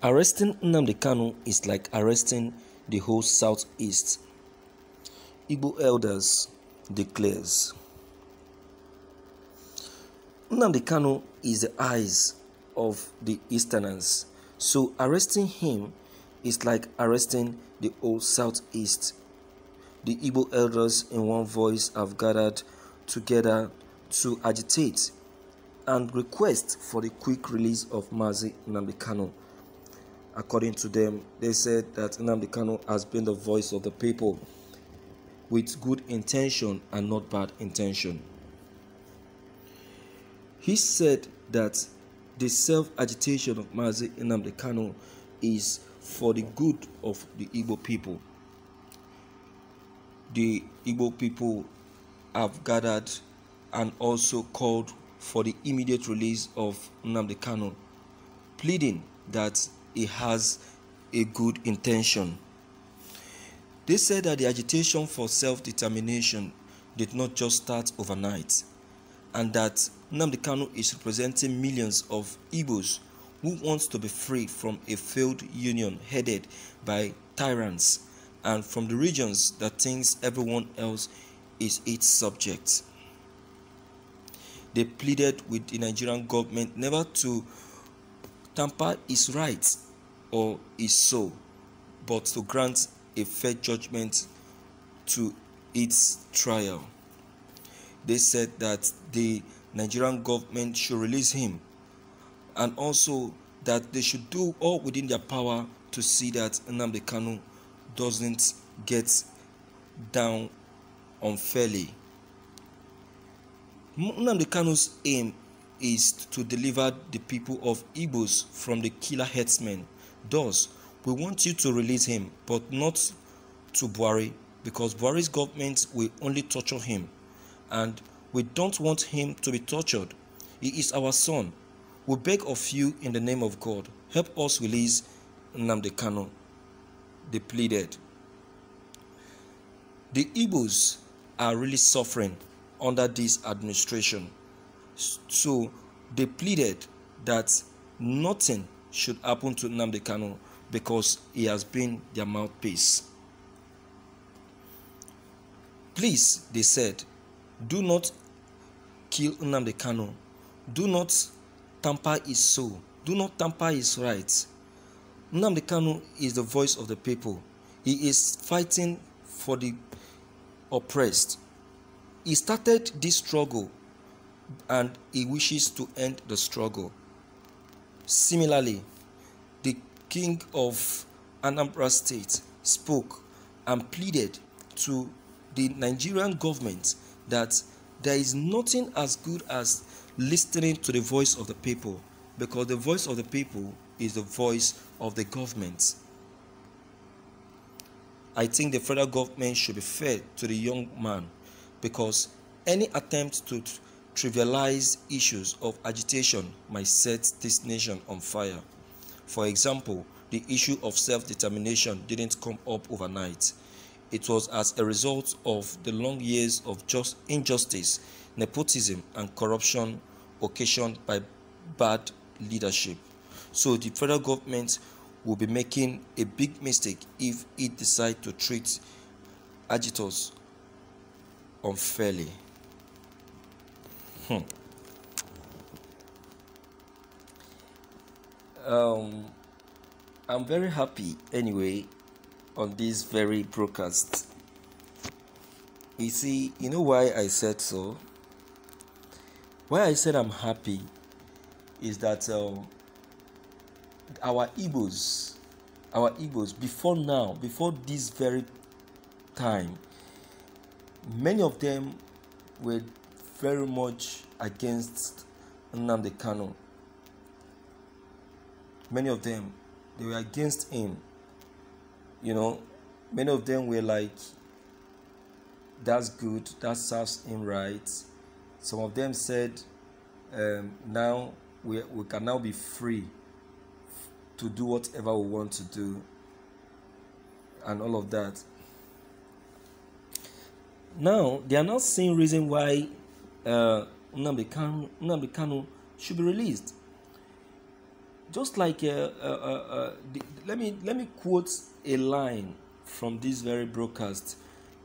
Arresting Nnamdi Kanu is like arresting the whole Southeast. Igbo elders declares. Nnamdi Kanu is the eyes of the Easterners, so arresting him is like arresting the whole Southeast. The Igbo elders in one voice have gathered together to agitate and request for the quick release of Mazi Nnamdi Kanu. According to them, they said that Nnamdi Kanu has been the voice of the people with good intention and not bad intention. He said that the self-agitation of Mazi Nnamdi Kanu is for the good of the Igbo people. The Igbo people have gathered and also called for the immediate release of Nnamdi Kanu, pleading that he has a good intention. They said that the agitation for self-determination did not just start overnight, and that Nnamdi Kanu is representing millions of Igbos who want to be free from a failed union headed by tyrants and from the regions that thinks everyone else is its subject. They pleaded with the Nigerian government never to tamper his rights or his soul, but to grant a fair judgment to its trial. They said that the Nigerian government should release him, and also that they should do all within their power to see that Nnamdi Kanu doesn't get down unfairly. Nnamdi Kanu's aim is to deliver the people of Igbos from the killer herdsmen. Thus, we want you to release him, but not to Buhari, because Buhari's government will only torture him, and we don't want him to be tortured. He is our son. We beg of you in the name of God, help us release Nnamdi Kanu, they pleaded. The Igbos are really suffering under this administration, so they pleaded that nothing should happen to Nnamdi Kanu because he has been their mouthpiece. Please, they said, do not kill Nnamdi Kanu. Do not tamper his soul. Do not tamper his rights. Nnamdi Kanu is the voice of the people. He is fighting for the oppressed. He started this struggle and he wishes to end the struggle. Similarly, the king of Anambra State spoke and pleaded to the Nigerian government that there is nothing as good as listening to the voice of the people, because the voice of the people is the voice of the government. I think the federal government should be fair to the young man, because any attempt to trivialize issues of agitation might set this nation on fire. For example, the issue of self-determination didn't come up overnight. It was as a result of the long years of just injustice, nepotism, and corruption occasioned by bad leadership. So the federal government will be making a big mistake if it decides to treat agitators unfairly. I'm very happy anyway on this very broadcast. You see, you know why I said so? Why I said I'm happy is that our Igbos, before this very time, many of them were very much against Nnamdi Kanu. Many of them, they were against him. You know, many of them were like, that's good, that serves him right. Some of them said, now we can now be free to do whatever we want to do, and all of that. Now, they are not seeing reason why Nnamdi Kanu should be released. just like let me quote a line from this very broadcast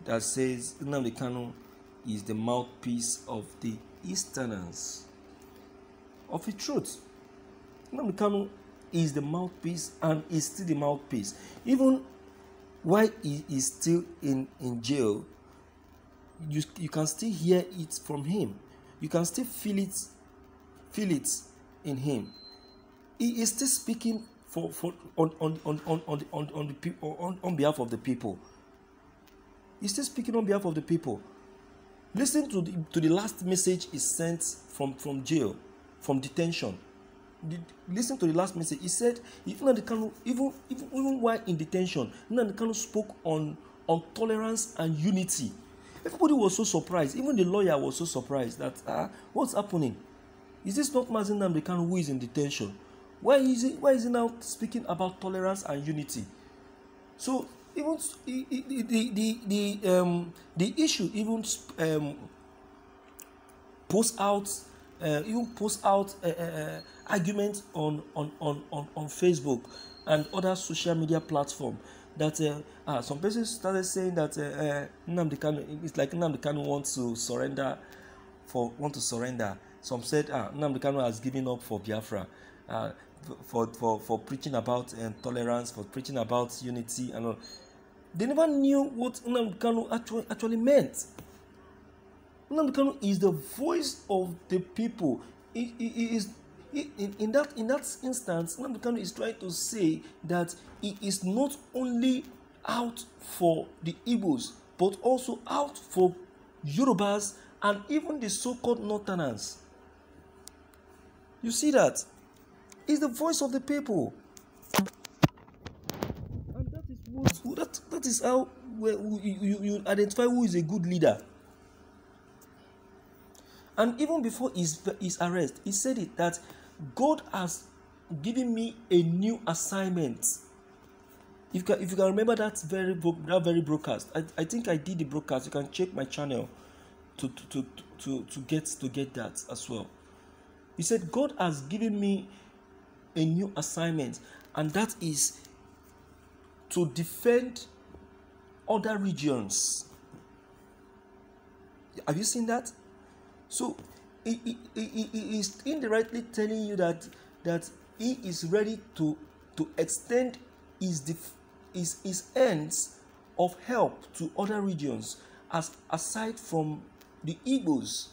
that says Nnamdi Kanu is the mouthpiece of the Easterners. Of the truth, Nnamdi Kanu is the mouthpiece and is still the mouthpiece. Even while he is still in jail, you can still hear it from him. You can still feel it in him. He is still speaking on behalf of the people. He's still speaking on behalf of the people. Listen to the last message he sent from jail, from detention. Listen to the last message. He said, even while in detention, Nnamdi Kanu spoke on tolerance and unity. Everybody was so surprised. Even the lawyer was so surprised that what's happening? Is this not Mazi Nnamdi Kanu who is in detention? Why is he now speaking about tolerance and unity? So even the issue even post out arguments on Facebook and other social media platforms that some persons started saying that Nnamdi Kanu, it's like Nnamdi Kanu wants to surrender. Some said Nnamdi Kanu has given up for Biafra, for preaching about tolerance, for preaching about unity and all. They never knew what Nnamdi Kanu actually meant. Nnamdi Kanu is the voice of the people. In that instance, Nnamdi Kanu is trying to say that he is not only out for the Igbos, but also out for Yorubas and even the so-called Northerners. You see that? He's the voice of the people. And that is how you identify who is a good leader. And even before his arrest, he said it that God has given me a new assignment. If you can remember that very broadcast, I think I did the broadcast. You can check my channel to get that as well. He said God has given me a new assignment, and that is to defend other regions. Have you seen that? So he is indirectly telling you that he is ready to extend his ends of help to other regions, aside from the Igbos.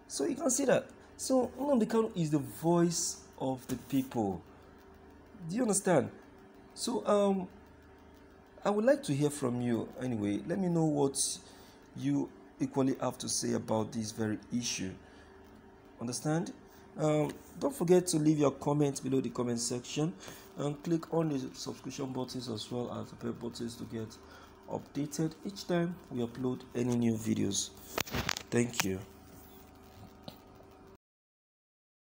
So you can see that. So Nnamdi Kanu is the voice of the people. Do you understand? So I would like to hear from you anyway. Let me know what you equally have to say about this very issue. Understand? Don't forget to leave your comments below the comment section and click on the subscription buttons as well as the bell buttons to get updated each time we upload any new videos. Thank you.